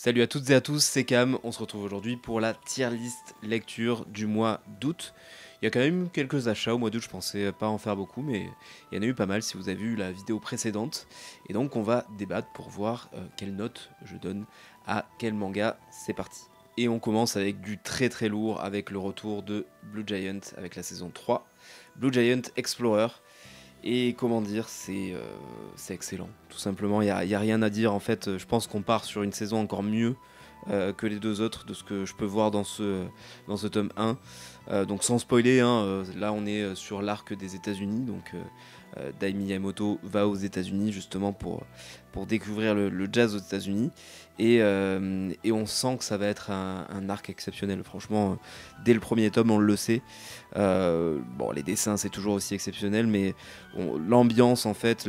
Salut à toutes et à tous, c'est Cam. On se retrouve aujourd'hui pour la tier list lecture du mois d'août. Il y a quand même eu quelques achats au mois d'août, je pensais pas en faire beaucoup, mais il y en a eu pas mal si vous avez vu la vidéo précédente. Et donc on va débattre pour voir quelle note je donne à quel manga. C'est parti. Et on commence avec du très très lourd, avec le retour de Blue Giant avec la saison 3. Blue Giant Explorer. Et comment dire, c'est excellent. Tout simplement, il n'y a rien à dire. En fait, je pense qu'on part sur une saison encore mieux que les deux autres, de ce que je peux voir dans ce tome 1. Donc sans spoiler, hein, là on est sur l'arc des États-Unis. Donc Dai Miyamoto va aux États-Unis justement pour découvrir le jazz aux États-Unis. Et on sent que ça va être un arc exceptionnel. Franchement, dès le premier tome, on le sait. Bon, les dessins, c'est toujours aussi exceptionnel, mais l'ambiance, en fait,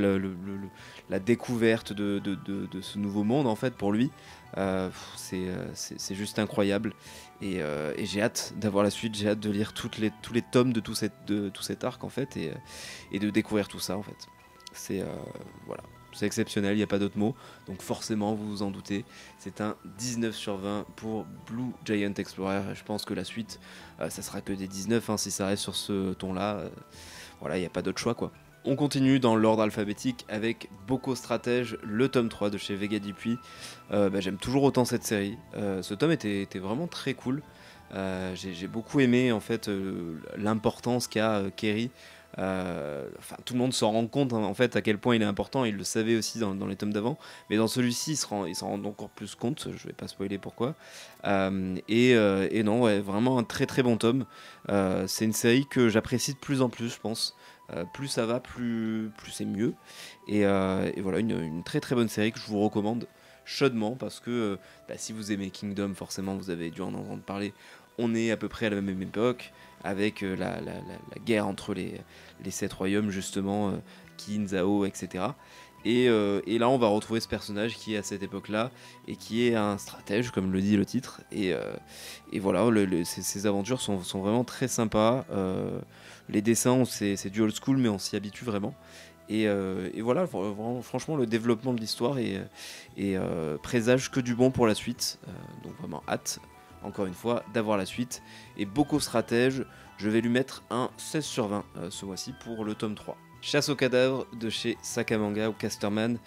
la découverte de ce nouveau monde, en fait, pour lui, c'est juste incroyable. Et j'ai hâte d'avoir la suite, j'ai hâte de lire tous les tomes de tout cet arc, en fait, et de découvrir tout ça, en fait. Voilà. C'est exceptionnel, il n'y a pas d'autre mot. Donc forcément, vous vous en doutez, c'est un 19 sur 20 pour Blue Giant Explorer. Je pense que la suite, ça sera que des 19 hein, si ça reste sur ce ton-là. Voilà, il n'y a pas d'autre choix quoi. On continue dans l'ordre alphabétique avec Boko Stratège, le tome 3 de chez Vega Dupuis. J'aime toujours autant cette série. Ce tome était vraiment très cool. J'ai beaucoup aimé en fait l'importance qu'a Kerry. Tout le monde s'en rend compte hein, en fait à quel point il est important, il le savait aussi dans les tomes d'avant, mais dans celui-ci il s'en rend encore plus compte, je vais pas spoiler pourquoi. Et non, ouais, vraiment un très très bon tome. C'est une série que j'apprécie de plus en plus, je pense. Plus ça va, plus c'est mieux. Et voilà, une très très bonne série que je vous recommande chaudement parce que si vous aimez Kingdom, forcément vous avez dû en entendre parler. On est à peu près à la même époque, avec la guerre entre les 7 royaumes, justement, Qin, Zhao, etc. Et là, on va retrouver ce personnage qui est à cette époque-là, et qui est un stratège, comme le dit le titre. Et voilà, ces aventures sont vraiment très sympas. Les dessins, c'est du old school, mais on s'y habitue vraiment. Et voilà, franchement, le développement de l'histoire présage que du bon pour la suite. Donc vraiment hâte, encore une fois, d'avoir la suite. Et Boko Stratège, je vais lui mettre un 16 sur 20 ce mois-ci pour le tome 3. Chasse aux cadavres de chez Sakamanga ou Casterman,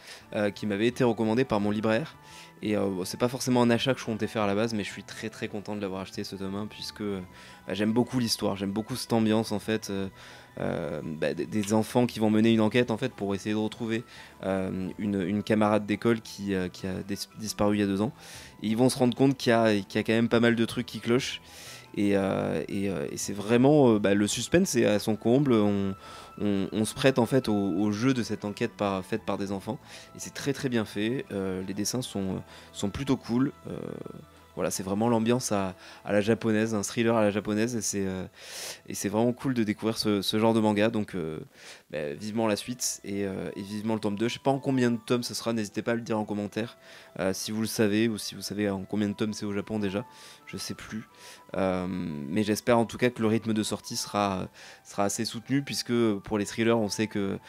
qui m'avait été recommandé par mon libraire. Et c'est pas forcément un achat que je comptais faire à la base, mais je suis très très content de l'avoir acheté ce tome 1 puisque j'aime beaucoup l'histoire, j'aime beaucoup cette ambiance en fait. Des enfants qui vont mener une enquête en fait pour essayer de retrouver une camarade d'école qui a disparu il y a 2 ans. Et ils vont se rendre compte qu'il y a quand même pas mal de trucs qui clochent. Et c'est vraiment le suspense est à son comble. On se prête en fait au jeu de cette enquête faite par des enfants et c'est très très bien fait. Les dessins sont plutôt cool. Voilà, c'est vraiment l'ambiance à la japonaise, un thriller à la japonaise, et c'est vraiment cool de découvrir ce genre de manga. Donc vivement la suite et vivement le tome 2. Je sais pas en combien de tomes ce sera, n'hésitez pas à le dire en commentaire si vous le savez, ou si vous savez en combien de tomes c'est au Japon déjà, je sais plus. Mais j'espère en tout cas que le rythme de sortie sera assez soutenu, puisque pour les thrillers on sait que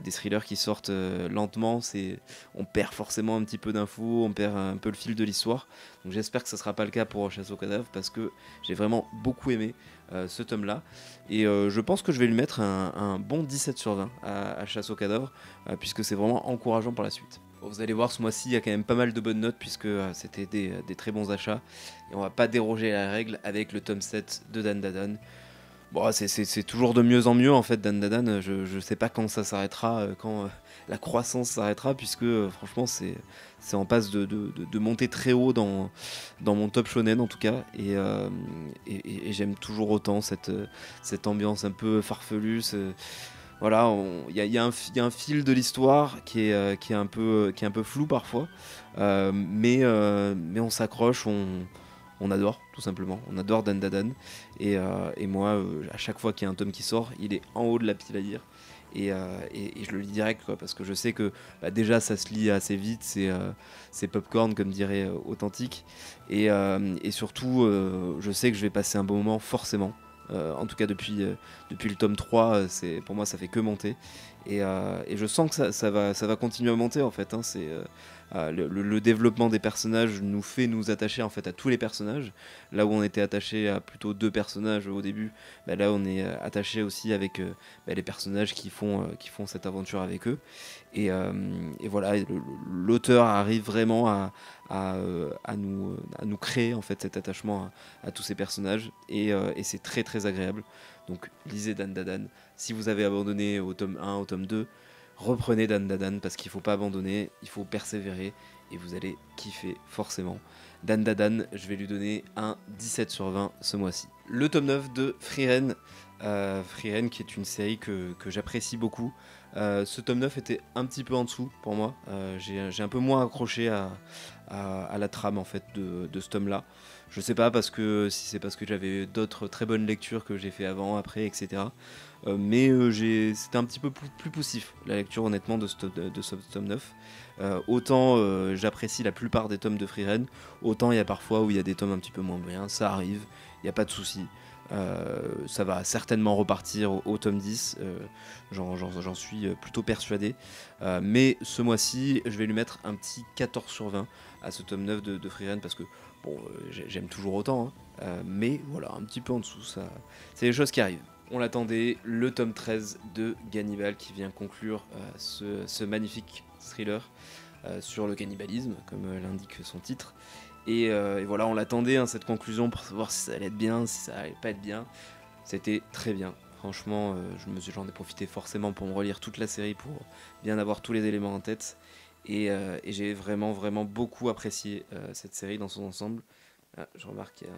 des thrillers qui sortent lentement, on perd forcément un petit peu d'infos, on perd un peu le fil de l'histoire. Donc j'espère que ça sera pas le cas pour Chasse aux cadavres, parce que j'ai vraiment beaucoup aimé ce tome là, et je pense que je vais lui mettre un bon 17 sur 20 à Chasse aux cadavres, puisque c'est vraiment encourageant pour la suite. Bon, vous allez voir, ce mois-ci il y a quand même pas mal de bonnes notes, puisque c'était des très bons achats, et on va pas déroger à la règle avec le tome 7 de Dan Dadan. Bon, c'est toujours de mieux en mieux en fait, Dan Dadan. Je sais pas quand ça s'arrêtera, quand la croissance s'arrêtera, puisque franchement c'est en passe de monter très haut dans mon top shonen en tout cas. Et j'aime toujours autant cette ambiance un peu farfelue. Voilà, il y a un fil de l'histoire qui est un peu flou parfois, mais on s'accroche, on adore, tout simplement. On adore Dan Dadan. Et moi, à chaque fois qu'il y a un tome qui sort, il est en haut de la pile à lire. Et je le lis direct, quoi, parce que je sais que déjà ça se lit assez vite, c'est popcorn, comme dirait Authentique. Et surtout, je sais que je vais passer un bon moment, forcément. En tout cas, depuis le tome 3, pour moi, ça fait que monter. Et je sens que ça va continuer à monter, en fait. Hein, le développement des personnages nous fait nous attacher en fait à tous les personnages. Là où on était attaché à plutôt 2 personnages au début, bah là on est attaché aussi avec les personnages qui font cette aventure avec eux. Et voilà, l'auteur arrive vraiment à nous créer en fait cet attachement à tous ces personnages et c'est très très agréable. Donc lisez Dan Dadan. Si vous avez abandonné au tome 1, au tome 2, reprenez Dan Dadan parce qu'il ne faut pas abandonner, il faut persévérer et vous allez kiffer forcément. Dan Dadan, je vais lui donner un 17 sur 20 ce mois-ci. Le tome 9 de Frieren, Frieren qui est une série que j'apprécie beaucoup. Ce tome 9 était un petit peu en dessous pour moi. J'ai un peu moins accroché à la trame en fait de ce tome là. Je sais pas si c'est parce que j'avais d'autres très bonnes lectures que j'ai fait avant, après, etc. Mais c'était un petit peu plus poussif la lecture honnêtement de ce tome 9. Autant j'apprécie la plupart des tomes de Frieren, autant il y a parfois où il y a des tomes un petit peu moins bien, ça arrive, il n'y a pas de souci. Ça va certainement repartir au tome 10, j'en suis plutôt persuadé. Mais ce mois-ci, je vais lui mettre un petit 14 sur 20 à ce tome 9 de Frieren parce que bon, j'aime toujours autant, hein, mais voilà, un petit peu en dessous, ça, c'est les choses qui arrivent. On l'attendait, le tome 13 de Gannibal qui vient conclure ce magnifique thriller sur le cannibalisme, comme l'indique son titre. Et voilà, on l'attendait, hein, cette conclusion, pour savoir si ça allait être bien, si ça allait pas être bien. C'était très bien. Franchement, j'en ai profité forcément pour me relire toute la série, pour bien avoir tous les éléments en tête. Et j'ai vraiment, vraiment beaucoup apprécié cette série dans son ensemble. Ah, je remarque qu'il y a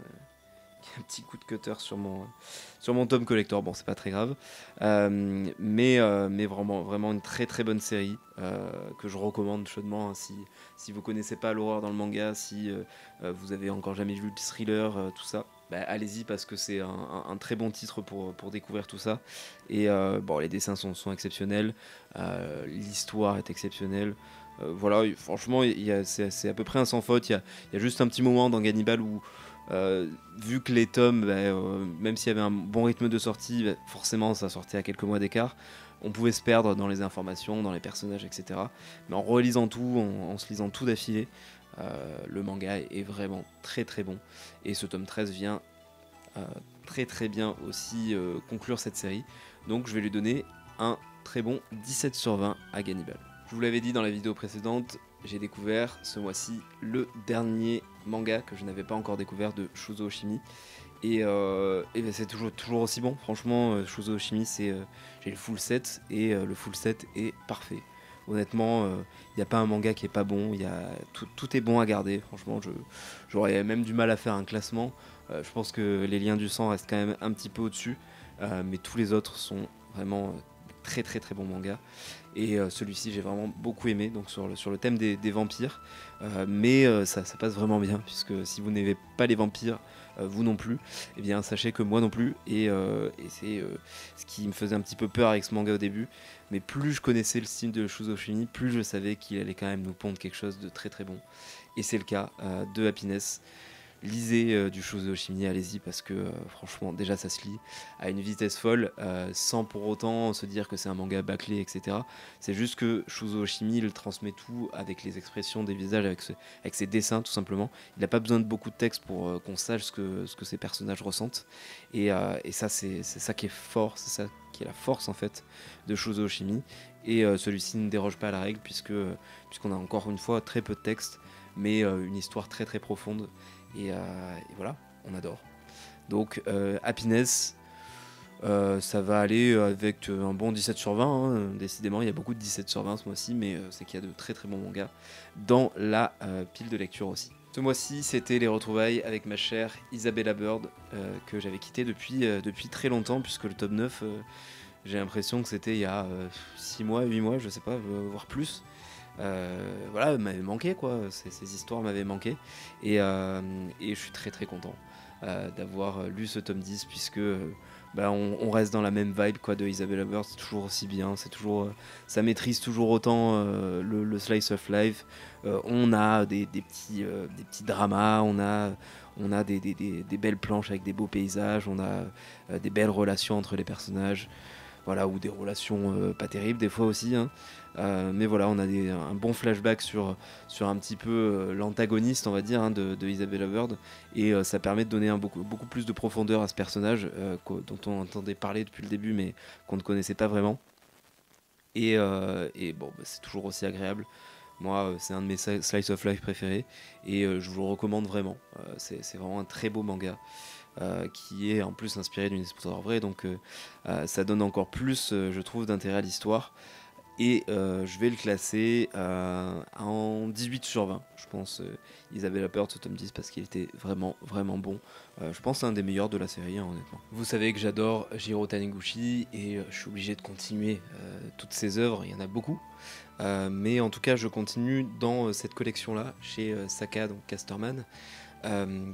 un petit coup de cutter sur mon tome collector. Bon, c'est pas très grave. Mais vraiment, vraiment une très très bonne série que je recommande chaudement. Hein, si vous connaissez pas l'horreur dans le manga, si vous avez encore jamais vu le thriller, tout ça, bah, allez-y parce que c'est un très bon titre pour découvrir tout ça. Et bon, les dessins sont exceptionnels, l'histoire est exceptionnelle. Voilà, franchement, c'est à peu près un sans faute. Il y a juste un petit moment dans Gannibal où, vu que les tomes, même s'il y avait un bon rythme de sortie, forcément ça sortait à quelques mois d'écart, on pouvait se perdre dans les informations, dans les personnages, etc. Mais en relisant tout, en se lisant tout d'affilée, le manga est vraiment très très bon. Et ce tome 13 vient très très bien aussi conclure cette série. Donc je vais lui donner un très bon 17 sur 20 à Gannibal. Je vous l'avais dit dans la vidéo précédente, j'ai découvert ce mois-ci le dernier manga que je n'avais pas encore découvert de Shuzo Oshimi. Et ben c'est toujours aussi bon. Franchement, Shuzo Oshimi, j'ai le full set et le full set est parfait. Honnêtement, il n'y a pas un manga qui est pas bon. Tout est bon à garder. Franchement, j'aurais même du mal à faire un classement. Je pense que les liens du sang restent quand même un petit peu au-dessus. Mais tous les autres sont vraiment très très très bons mangas. Et celui-ci j'ai vraiment beaucoup aimé, donc sur le thème des vampires, mais ça passe vraiment bien, puisque si vous n'aimez pas les vampires, vous non plus, eh bien sachez que moi non plus, et c'est ce qui me faisait un petit peu peur avec ce manga au début, mais plus je connaissais le style de Shuzo Oshimi, plus je savais qu'il allait quand même nous pondre quelque chose de très très bon, et c'est le cas de Happiness. Lisez du Shuzo Oshimi, allez-y, parce que franchement, déjà ça se lit à une vitesse folle, sans pour autant se dire que c'est un manga bâclé, etc. C'est juste que Shuzo Oshimi, il transmet tout avec les expressions des visages, avec ses dessins, tout simplement. Il n'a pas besoin de beaucoup de texte pour qu'on sache ce que ces personnages ressentent. Et ça, c'est ça qui est fort, c'est ça qui est la force, en fait, de Shuzo Oshimi. Et celui-ci ne déroge pas à la règle, puisqu'on a encore une fois très peu de texte, mais une histoire très très profonde. Et voilà, on adore. Donc Happiness, ça va aller avec un bon 17 sur 20. Hein. Décidément, il y a beaucoup de 17 sur 20 ce mois-ci, mais c'est qu'il y a de très très bons mangas dans la pile de lecture aussi. Ce mois-ci, c'était les retrouvailles avec ma chère Isabella Bird, que j'avais quitté depuis très longtemps, puisque le tome 9, j'ai l'impression que c'était il y a 6 mois, 8 mois, je sais pas, voire plus. Voilà, m'avait manqué quoi, ces histoires m'avaient manqué et je suis très très content d'avoir lu ce tome 10 puisque on reste dans la même vibe quoi de Isabella Bird, c'est toujours aussi bien, c'est toujours ça maîtrise toujours autant le slice of life. On a des petits dramas, on a des belles planches avec des beaux paysages, on a des belles relations entre les personnages. voilà, ou des relations pas terribles des fois aussi, hein. Mais voilà, on a un bon flashback sur un petit peu l'antagoniste, on va dire, hein, de Isabella Bird, et ça permet de donner beaucoup plus de profondeur à ce personnage dont on entendait parler depuis le début, mais qu'on ne connaissait pas vraiment. Et bon, bah, c'est toujours aussi agréable. Moi, c'est un de mes slice of life préférés, et je vous le recommande vraiment. C'est vraiment un très beau manga. Qui est en plus inspiré d'une histoire vraie, donc ça donne encore plus, je trouve, d'intérêt à l'histoire. Et je vais le classer en 18 sur 20, je pense. Isabella Bird, ce tome 10, parce qu'il était vraiment, vraiment bon. Je pense que c'est un des meilleurs de la série, hein, honnêtement. Vous savez que j'adore Jiro Taniguchi, et je suis obligé de continuer toutes ses œuvres, il y en a beaucoup. Mais en tout cas, je continue dans cette collection-là, chez Saka, donc Casterman.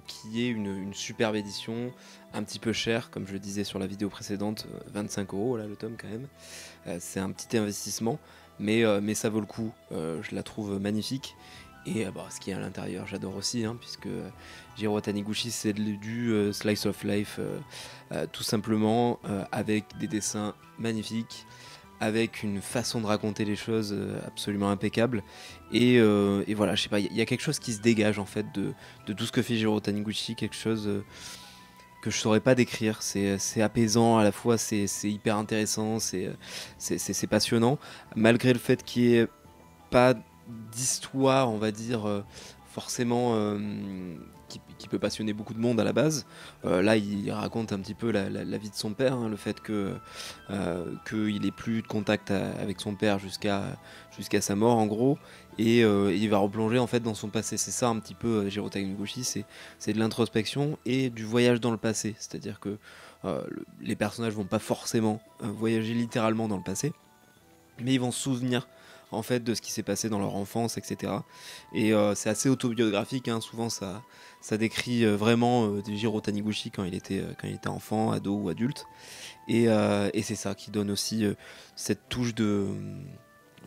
Qui est une superbe édition, un petit peu chère, comme je le disais sur la vidéo précédente, 25 € là, le tome quand même. C'est un petit investissement, mais ça vaut le coup. Je la trouve magnifique. Et bah, ce qu'il y a à l'intérieur, j'adore aussi, hein, puisque Jiro Taniguchi, c'est du slice of life, tout simplement, avec des dessins magnifiques, avec une façon de raconter les choses absolument impeccable. Et voilà, je sais pas, il y a quelque chose qui se dégage en fait de tout ce que fait Jiro Taniguchi, quelque chose que je saurais pas décrire. C'est apaisant, à la fois c'est hyper intéressant, c'est passionnant, malgré le fait qu'il n'y ait pas d'histoire, on va dire, forcément qui peut passionner beaucoup de monde à la base. Là, il raconte un petit peu la vie de son père, hein, le fait qu'il ait plus de contact avec son père jusqu'à sa mort, en gros, et il va replonger en fait dans son passé. C'est ça un petit peu Jiro Taniguchi, c'est de l'introspection et du voyage dans le passé. C'est-à-dire que les personnages vont pas forcément voyager littéralement dans le passé, mais ils vont se souvenir en fait de ce qui s'est passé dans leur enfance, etc. Et c'est assez autobiographique, hein. Souvent ça décrit vraiment Jiro Taniguchi quand il était enfant, ado ou adulte. Et c'est ça qui donne aussi cette touche de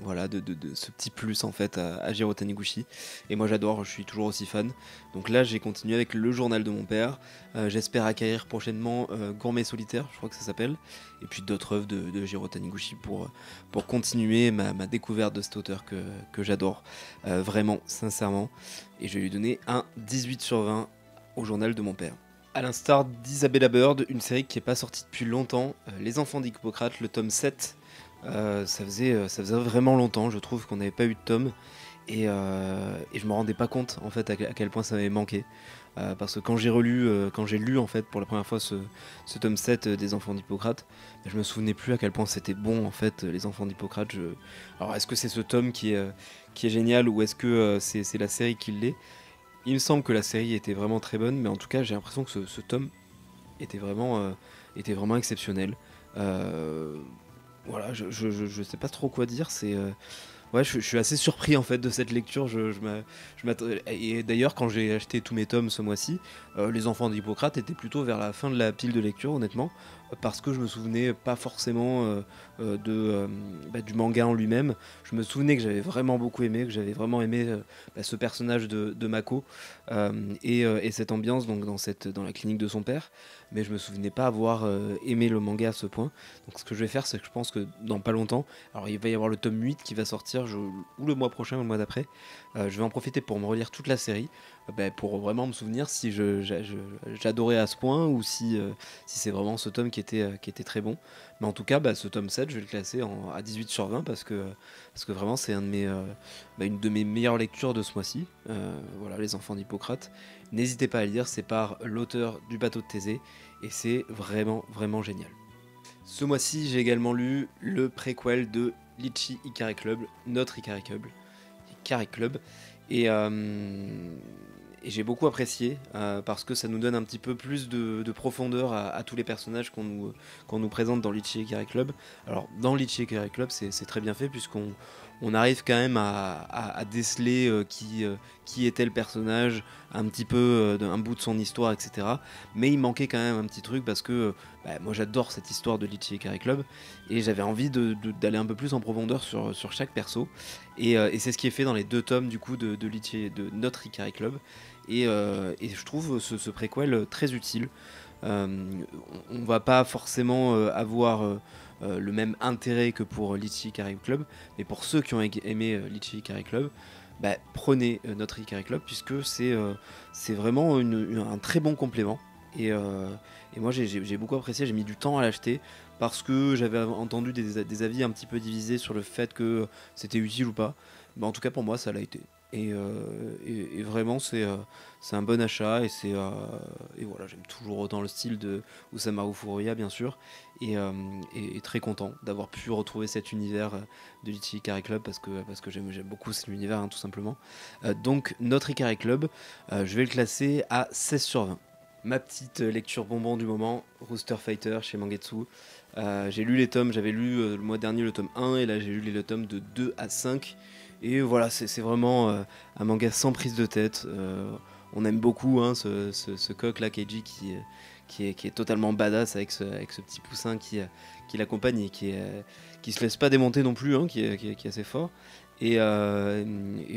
voilà, de ce petit plus en fait à Jiro Taniguchi. Et moi j'adore, je suis toujours aussi fan. Donc là j'ai continué avec Le Journal de mon père. J'espère acquérir prochainement Gourmet Solitaire, je crois que ça s'appelle. Et puis d'autres œuvres de Jiro Taniguchi pour continuer ma découverte de cet auteur que j'adore. Vraiment, sincèrement. Et je vais lui donner un 18 sur 20 au Journal de mon père. À l'instar d'Isabella Bird, une série qui n'est pas sortie depuis longtemps, Les Enfants d'Hippocrate, le tome 7. Ça faisait vraiment longtemps, je trouve, qu'on n'avait pas eu de tome, et je me rendais pas compte en fait à quel point ça m'avait manqué, parce que quand j'ai lu en fait pour la première fois ce tome 7 des Enfants d'Hippocrate, je me souvenais plus à quel point c'était bon en fait les Enfants d'Hippocrate. Alors est-ce que c'est ce tome qui est génial, ou est-ce que c'est la série qui l'est? Il me semble que la série était vraiment très bonne, mais en tout cas j'ai l'impression que ce tome était vraiment exceptionnel. Voilà, je sais pas trop quoi dire. Ouais, je suis assez surpris en fait de cette lecture. Et d'ailleurs, quand j'ai acheté tous mes tomes ce mois-ci, Les Enfants d'Hippocrate étaient plutôt vers la fin de la pile de lecture, honnêtement, parce que je me souvenais pas forcément du manga en lui-même. Je me souvenais que j'avais vraiment beaucoup aimé, ce personnage de Mako, et cette ambiance donc dans la clinique de son père, mais je me souvenais pas avoir aimé le manga à ce point. Donc ce que je vais faire, c'est que je pense que dans pas longtemps, alors il va y avoir le tome 8 qui va sortir, ou le mois prochain ou le mois d'après, je vais en profiter pour me relire toute la série, pour vraiment me souvenir si j'adorais à ce point, ou si c'est vraiment ce tome qui était très bon. Mais en tout cas, ce tome 7, je vais le classer à 18 sur 20, parce que vraiment c'est une de mes meilleures lectures de ce mois-ci. Voilà, Les Enfants d'Hippocrate. N'hésitez pas à le lire, c'est par l'auteur du Bateau de Thésée, et c'est vraiment, vraiment génial. Ce mois-ci, j'ai également lu le préquel de Litchi Ikari Club, notre Ikari Club, et j'ai beaucoup apprécié, parce que ça nous donne un petit peu plus de profondeur à tous les personnages qu'on nous présente dans Litchi Ikari Club. Alors dans Litchi Ikari Club, c'est très bien fait, puisqu'on arrive quand même à déceler qui était le personnage, un petit peu un bout de son histoire, etc. Mais il manquait quand même un petit truc, parce que moi j'adore cette histoire de Litchi Ikari Club, et j'avais envie d'aller un peu plus en profondeur sur chaque perso, et c'est ce qui est fait dans les 2 tomes du coup de notre Ikari Club. et je trouve ce préquel très utile. On va pas forcément avoir le même intérêt que pour Litchi Carry Club, mais pour ceux qui ont aimé Litchi Carry Club, bah, prenez notre Carry Club, puisque c'est vraiment un très bon complément. Et moi j'ai beaucoup apprécié, j'ai mis du temps à l'acheter parce que j'avais entendu des avis un petit peu divisés sur le fait que c'était utile ou pas. Bah, en tout cas pour moi ça l'a été. Et vraiment c'est un bon achat et voilà, j'aime toujours autant le style de Ousamaru Furuya bien sûr, et très content d'avoir pu retrouver cet univers de l'Ichi Carry Club parce que j'aime beaucoup cet univers, hein, tout simplement. Donc notre Ikari Club, je vais le classer à 16 sur 20. Ma petite lecture bonbon du moment, Rooster Fighter chez Mangetsu. J'ai lu les tomes, j'avais lu le mois dernier le tome 1 et là j'ai lu les tomes de 2 à 5. Et voilà, c'est vraiment un manga sans prise de tête. On aime beaucoup, hein, ce coq là, Keiji, qui est totalement badass avec ce petit poussin qui l'accompagne et qui se laisse pas démonter non plus, hein, qui est assez fort. Et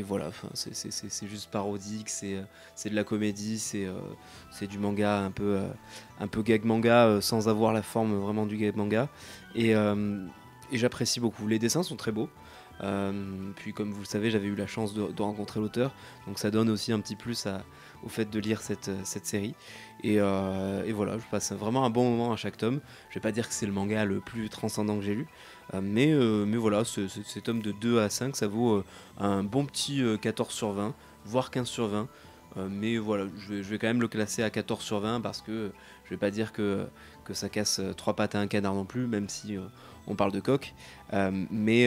voilà, c'est juste parodique, c'est de la comédie, c'est du manga un peu gag manga sans avoir la forme vraiment du gag manga. Et j'apprécie beaucoup. Les dessins sont très beaux. Puis comme vous le savez, j'avais eu la chance de rencontrer l'auteur, donc ça donne aussi un petit plus au fait de lire cette série. Et voilà, je passe vraiment un bon moment à chaque tome. Je vais pas dire que c'est le manga le plus transcendant que j'ai lu, mais voilà, ces tomes de 2 à 5, ça vaut un bon petit 14 sur 20, voire 15 sur 20. Mais voilà, je vais quand même le classer à 14 sur 20 parce que je vais pas dire que ça casse 3 pattes à un canard non plus, même si on parle de coq. Mais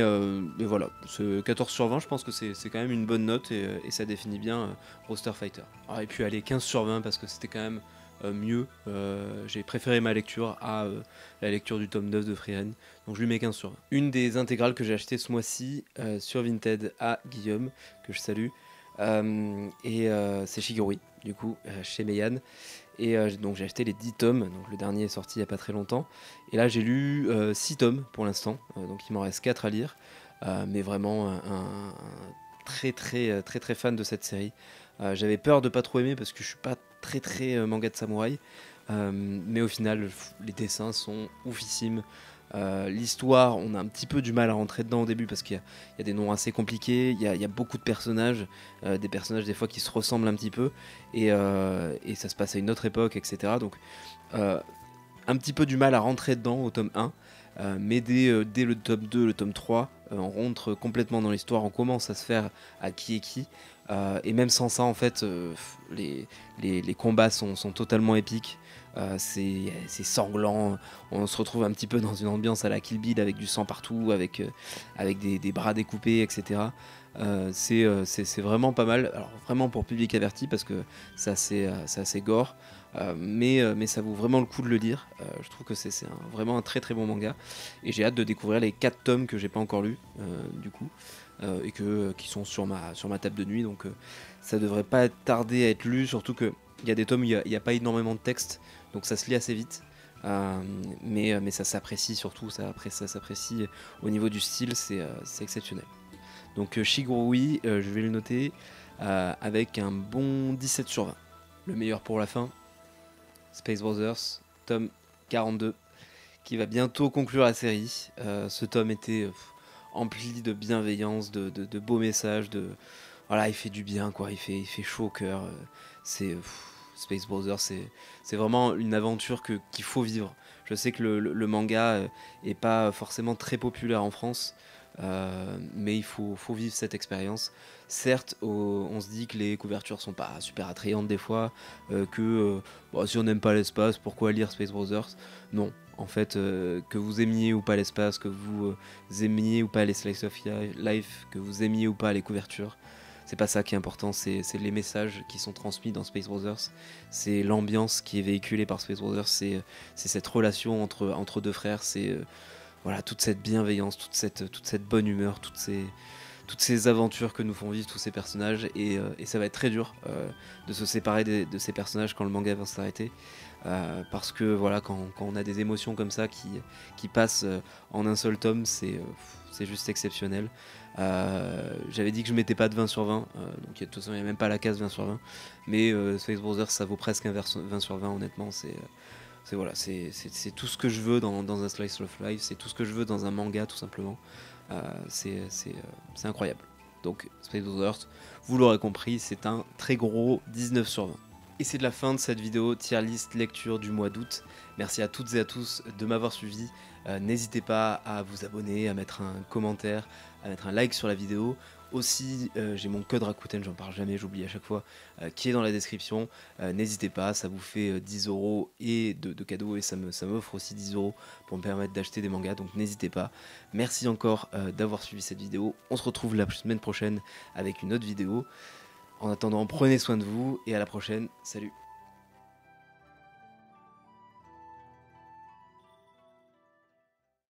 voilà, ce 14 sur 20, je pense que c'est quand même une bonne note et ça définit bien Roster Fighter. Et puis allez, 15 sur 20 parce que c'était quand même mieux. J'ai préféré ma lecture à la lecture du tome 9 de Freehan, donc je lui mets 15 sur 20. Une des intégrales que j'ai achetées ce mois-ci sur Vinted à Guillaume, que je salue, c'est Shigurui, du coup, chez Meian. Et donc j'ai acheté les 10 tomes, donc le dernier est sorti il n'y a pas très longtemps. Et là j'ai lu 6 tomes pour l'instant, donc il m'en reste 4 à lire. Mais vraiment un très fan de cette série. J'avais peur de pas trop aimer parce que je suis pas très manga de samouraï. Mais au final, les dessins sont oufissimes. L'histoire, on a un petit peu du mal à rentrer dedans au début parce qu'il y a des noms assez compliqués, il y a beaucoup de personnages, des personnages des fois qui se ressemblent un petit peu, et ça se passe à une autre époque, etc. Donc un petit peu du mal à rentrer dedans au tome 1, mais dès le tome 2, le tome 3, on rentre complètement dans l'histoire, on commence à se faire à qui est qui. Et même sans ça, en fait, les combats sont totalement épiques. C'est sanglant, on se retrouve un petit peu dans une ambiance à la Kill Bill avec du sang partout, avec des bras découpés, etc. C'est vraiment pas mal, alors vraiment pour public averti parce que c'est assez gore, mais ça vaut vraiment le coup de le lire. Je trouve que c'est vraiment un très bon manga et j'ai hâte de découvrir les 4 tomes que j'ai pas encore lus du coup. Et qui sont sur ma table de nuit, donc ça devrait pas tarder à être lu, surtout qu'il y a des tomes où il n'y a pas énormément de texte, donc ça se lit assez vite, mais ça s'apprécie surtout, ça s'apprécie au niveau du style, c'est exceptionnel. Donc Shigurui, je vais le noter avec un bon 17 sur 20. Le meilleur pour la fin, Space Brothers, tome 42, qui va bientôt conclure la série. Ce tome était empli de bienveillance, de beaux messages, voilà, il fait du bien, quoi, il fait chaud au cœur. Space Brothers, c'est vraiment une aventure qu'il faut vivre. Je sais que le manga est pas forcément très populaire en France, mais il faut vivre cette expérience. Certes, on se dit que les couvertures sont pas super attrayantes des fois, si on n'aime pas l'espace, pourquoi lire Space Brothers? Non, en fait, que vous aimiez ou pas l'espace, que vous aimiez ou pas les slice of life, que vous aimiez ou pas les couvertures, c'est pas ça qui est important, c'est les messages qui sont transmis dans Space Brothers, c'est l'ambiance qui est véhiculée par Space Brothers, c'est cette relation entre deux frères, c'est voilà, toute cette bienveillance, toute cette bonne humeur, toutes toutes ces aventures que nous font vivre tous ces personnages, et ça va être très dur de se séparer de ces personnages quand le manga va s'arrêter, parce que voilà, quand on a des émotions comme ça qui passent en un seul tome, c'est juste exceptionnel. J'avais dit que je mettais pas de 20 sur 20, donc de toute façon il n'y a même pas la case 20 sur 20, mais Space Brothers ça vaut presque un 20 sur 20, honnêtement. Voilà, c'est tout ce que je veux dans un slice of life, c'est tout ce que je veux dans un manga, tout simplement. C'est incroyable. Donc Space Brothers, vous l'aurez compris, c'est un très gros 19 sur 20. Et c'est de la fin de cette vidéo tier list lecture du mois d'août. Merci à toutes et à tous de m'avoir suivi. N'hésitez pas à vous abonner, à mettre un commentaire, à mettre un like sur la vidéo. Aussi, j'ai mon code Rakuten, j'en parle jamais, j'oublie à chaque fois, qui est dans la description. N'hésitez pas, ça vous fait 10 € et de cadeaux, et ça m'offre aussi 10 € pour me permettre d'acheter des mangas, donc n'hésitez pas. Merci encore d'avoir suivi cette vidéo. On se retrouve la semaine prochaine avec une autre vidéo. En attendant, prenez soin de vous et à la prochaine. Salut!